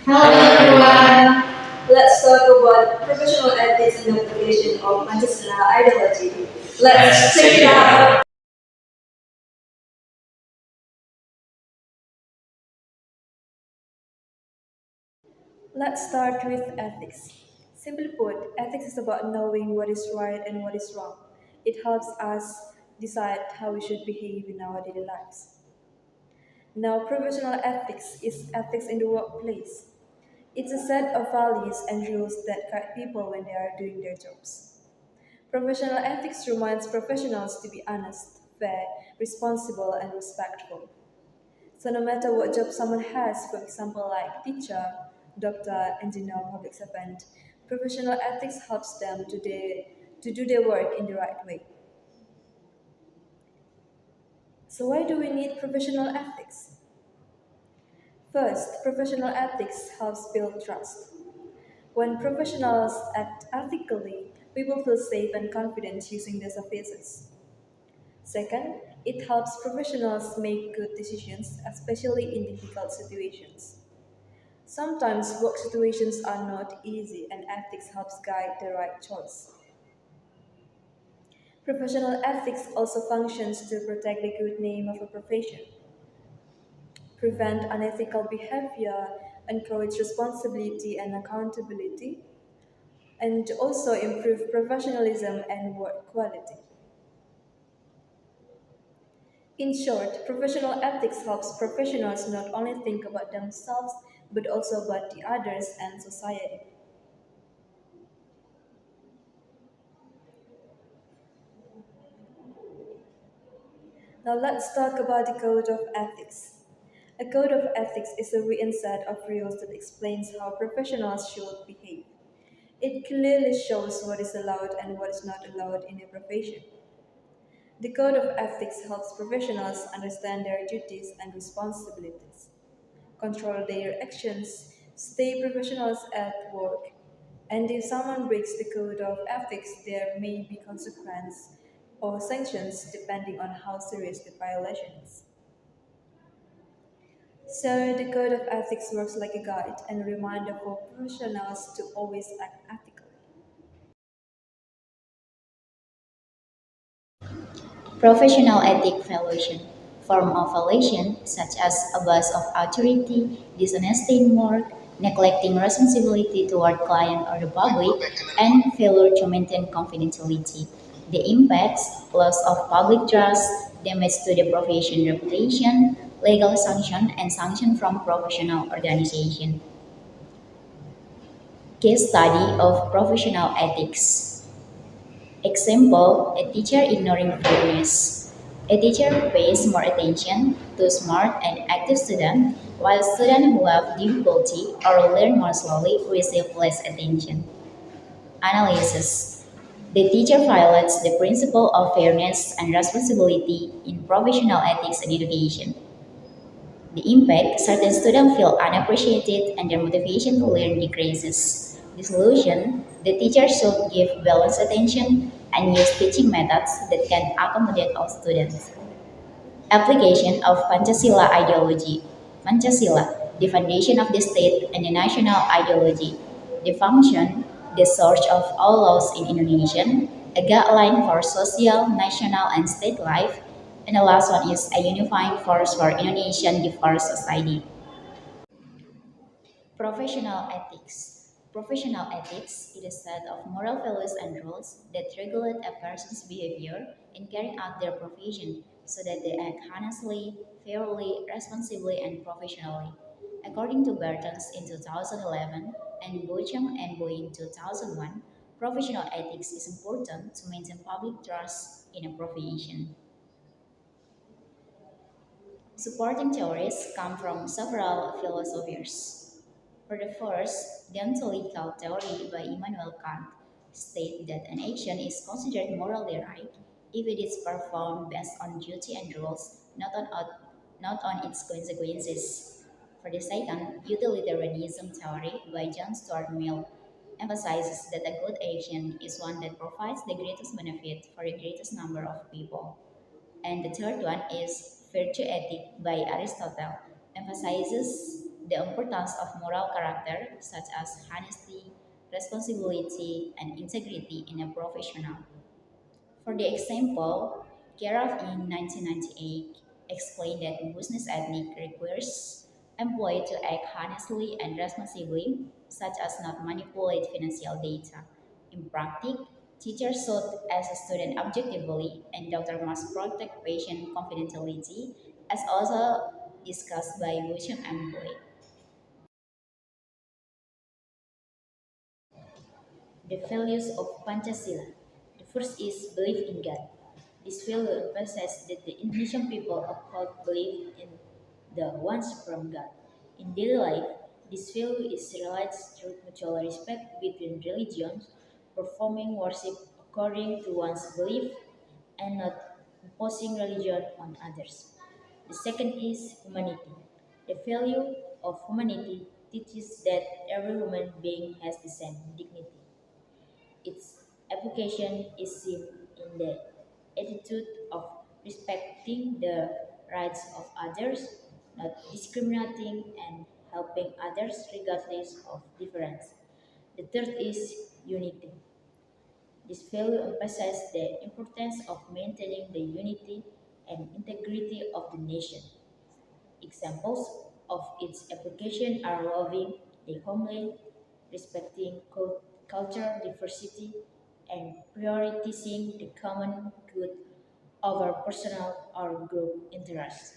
Hello everyone. Let's talk about professional ethics and application of Pancasila ideology. Let's check it out. Let's start with ethics. Simply put, ethics is about knowing what is right and what is wrong. It helps us decide how we should behave in our daily lives. Now, professional ethics is ethics in the workplace. It's a set of values and rules that guide people when they are doing their jobs. Professional ethics reminds professionals to be honest, fair, responsible, and respectful. So, no matter what job someone has, for example, like teacher, doctor, engineer, public servant, professional ethics helps them to do their work in the right way. So, why do we need professional ethics? First, professional ethics helps build trust. When professionals act ethically, people feel safe and confident using their services. Second, it helps professionals make good decisions, especially in difficult situations. Sometimes work situations are not easy, and ethics helps guide the right choice. Professional ethics also functions to protect the good name of a profession, prevent unethical behavior, encourage responsibility and accountability, and also improve professionalism and work quality. In short, professional ethics helps professionals not only think about themselves but also about the others and society. Now let's talk about the code of ethics. A code of ethics is a written set of rules that explains how professionals should behave. It clearly shows what is allowed and what is not allowed in a profession. The code of ethics helps professionals understand their duties and responsibilities, control their actions, stay professionals at work, and if someone breaks the code of ethics, there may be consequence or sanctions depending on how serious the violation is. So, the code of ethics works like a guide and a reminder for professionals to always act ethically. Professional ethic violation. Form of violation such as abuse of authority, dishonesty in work, neglecting responsibility toward client or the public, and failure to maintain confidentiality. The impacts, loss of public trust, damage to the profession reputation, legal sanction, and sanction from professional organization. Case study of professional ethics. Example, a teacher ignoring fairness. A teacher pays more attention to smart and active students, while students who have difficulty or learn more slowly receive less attention. Analysis. The teacher violates the principle of fairness and responsibility in professional ethics and education. The impact, certain students feel unappreciated and their motivation to learn decreases. The solution, the teacher should give balanced attention and use teaching methods that can accommodate all students. Application of Pancasila ideology. Pancasila, the foundation of the state and the national ideology. The function, the source of all laws in Indonesian, a guideline for social, national, and state life, and the last one is a unifying force for Indonesian diverse society. Professional ethics. Professional ethics is a set of moral values and rules that regulate a person's behavior in carrying out their profession so that they act honestly, fairly, responsibly, and professionally. According to Bertens in 2011 and Bochum and Boy in 2001, professional ethics is important to maintain public trust in a profession. Supporting theories come from several philosophers. For the first, deontological theory by Immanuel Kant states that an action is considered morally right if it is performed based on duty and rules, not on its consequences. For the second, utilitarianism theory by John Stuart Mill emphasizes that a good action is one that provides the greatest benefit for the greatest number of people. And the third one is virtue ethic by Aristotle, emphasizes the importance of moral character such as honesty, responsibility, and integrity in a professional. For the example, Gerov in 1998 explained that business ethic requires employees to act honestly and responsibly, such as not manipulate financial data. In practice, teachers should assess student objectively and doctor must protect patient confidentiality, as also discussed by William M. Boyd. The values of Pancasila. The first is belief in God. This value emphasizes that the Indonesian people uphold belief in the one supreme God. In daily life, this value is realized through mutual respect between religions, performing worship according to one's belief, and not imposing religion on others. The second is humanity. The value of humanity teaches that every human being has the same dignity. Its application is seen in the attitude of respecting the rights of others, not discriminating and helping others regardless of difference. The third is unity. This value emphasizes the importance of maintaining the unity and integrity of the nation. Examples of its application are loving the homeland, respecting cultural diversity, and prioritizing the common good over personal or group interests.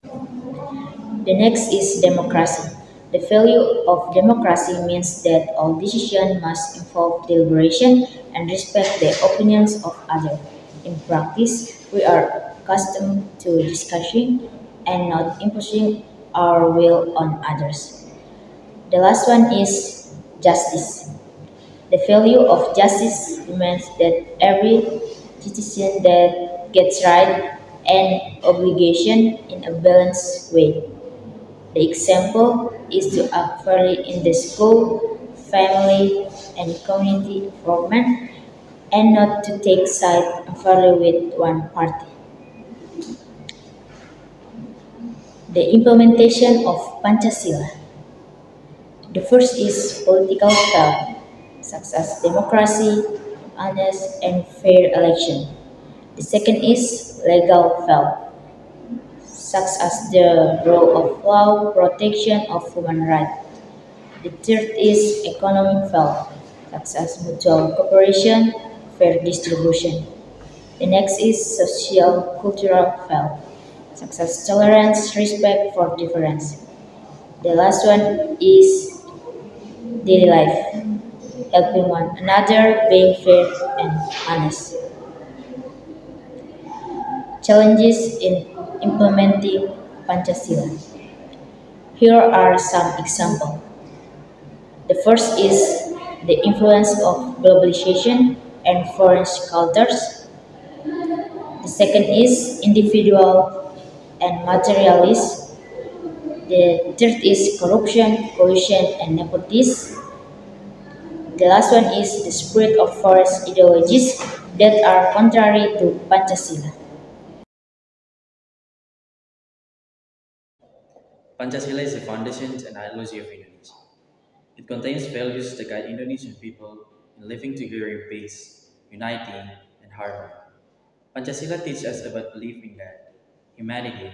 The next is democracy. The value of democracy means that all decisions must involve deliberation and respect the opinions of others. In practice, we are accustomed to discussing and not imposing our will on others. The last one is justice. The value of justice means that every citizen that gets right and obligation in a balanced way. The example is to act fairly in the school, family, and community involvement, and not to take side unfairly with one party. The implementation of Pancasila. The first is political style, such as democracy, honest and fair election. The second is legal style, such as the rule of law, protection of human rights. The third is economic wealth, such as mutual cooperation, fair distribution. The next is social cultural wealth, such as tolerance, respect for difference. The last one is daily life, helping one another, being fair and honest. Challenges in implementing Pancasila. Here are some examples. The first is the influence of globalization and foreign cultures. The second is individual and materialist. The third is corruption, collusion, and nepotism. The last one is the spread of forest ideologies that are contrary to Pancasila. Pancasila is the foundation and ideology of Indonesia. It contains values that guide Indonesian people in living together in peace, unity, and harmony. Pancasila teaches us about belief in God, humanity,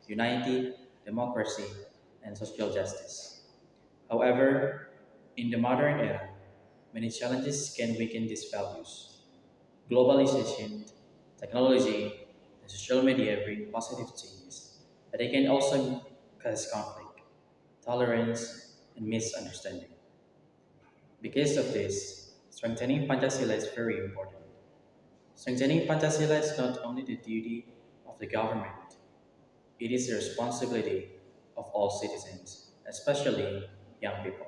unity, democracy, and social justice. However, in the modern era, many challenges can weaken these values. Globalization, technology, and social media bring positive changes, but they can also cause conflict, tolerance, and misunderstanding. Because of this, strengthening Pancasila is very important. Strengthening Pancasila is not only the duty of the government, it is the responsibility of all citizens, especially young people.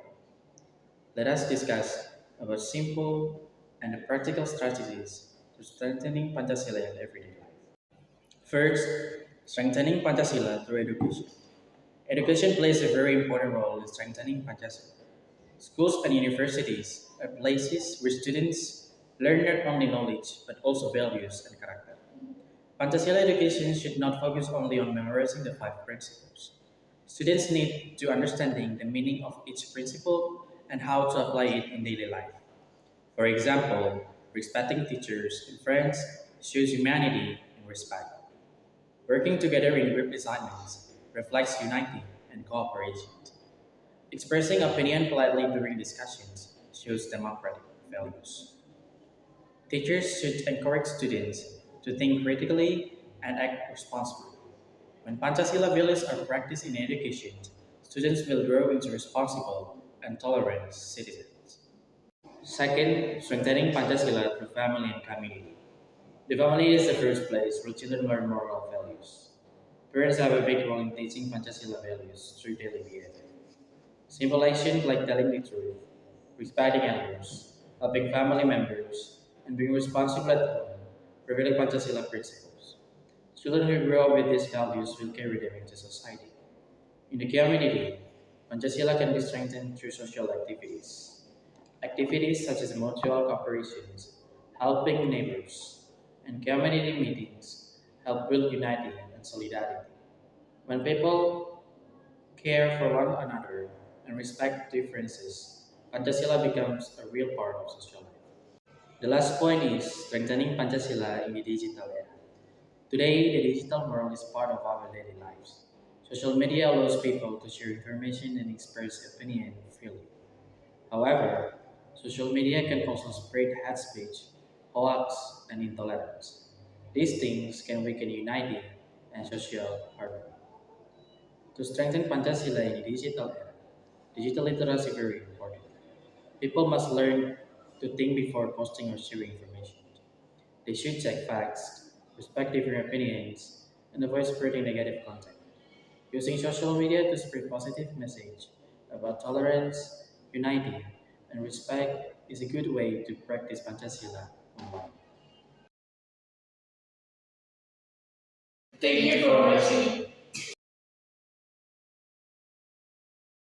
Let us discuss about simple and practical strategies to strengthening Pancasila in everyday life. First, strengthening Pancasila through education. Education plays a very important role in strengthening Pancasila. Schools and universities are places where students learn not only knowledge but also values and character. Pancasila education should not focus only on memorizing the five principles. Students need to understanding the meaning of each principle and how to apply it in daily life. For example, respecting teachers and friends shows humanity and respect. Working together in group assignments reflects unity and cooperation. Expressing opinion politely during discussions shows democratic values. Teachers should encourage students to think critically and act responsibly. When Pancasila values are practiced in education, students will grow into responsible and tolerant citizens. Second, strengthening Pancasila through family and community. The family is the first place where children learn moral values. Parents have a big role in teaching Pancasila values through daily behavior. Simple actions like telling the truth, respecting elders, helping family members, and being responsible at home reveal Pancasila principles. Children who grow up with these values will carry them into society. In the community, Pancasila can be strengthened through social activities. Activities such as mutual cooperations, helping neighbors, and community meetings help build unity and solidarity. When people care for one another and respect differences, Pancasila becomes a real part of social life. The last point is strengthening Pancasila in the digital era. Today, the digital world is part of our daily lives. Social media allows people to share information and express opinion freely. However, social media can also spread hate speech, hoax, and intolerance. These things can weaken unity and social harmony. To strengthen Pancasila in the digital era, digital literacy is very important. People must learn to think before posting or sharing information. They should check facts, respect different opinions, and avoid spreading negative content. Using social media to spread positive message about tolerance, unity, and respect is a good way to practice Pancasila online. Thank you for watching.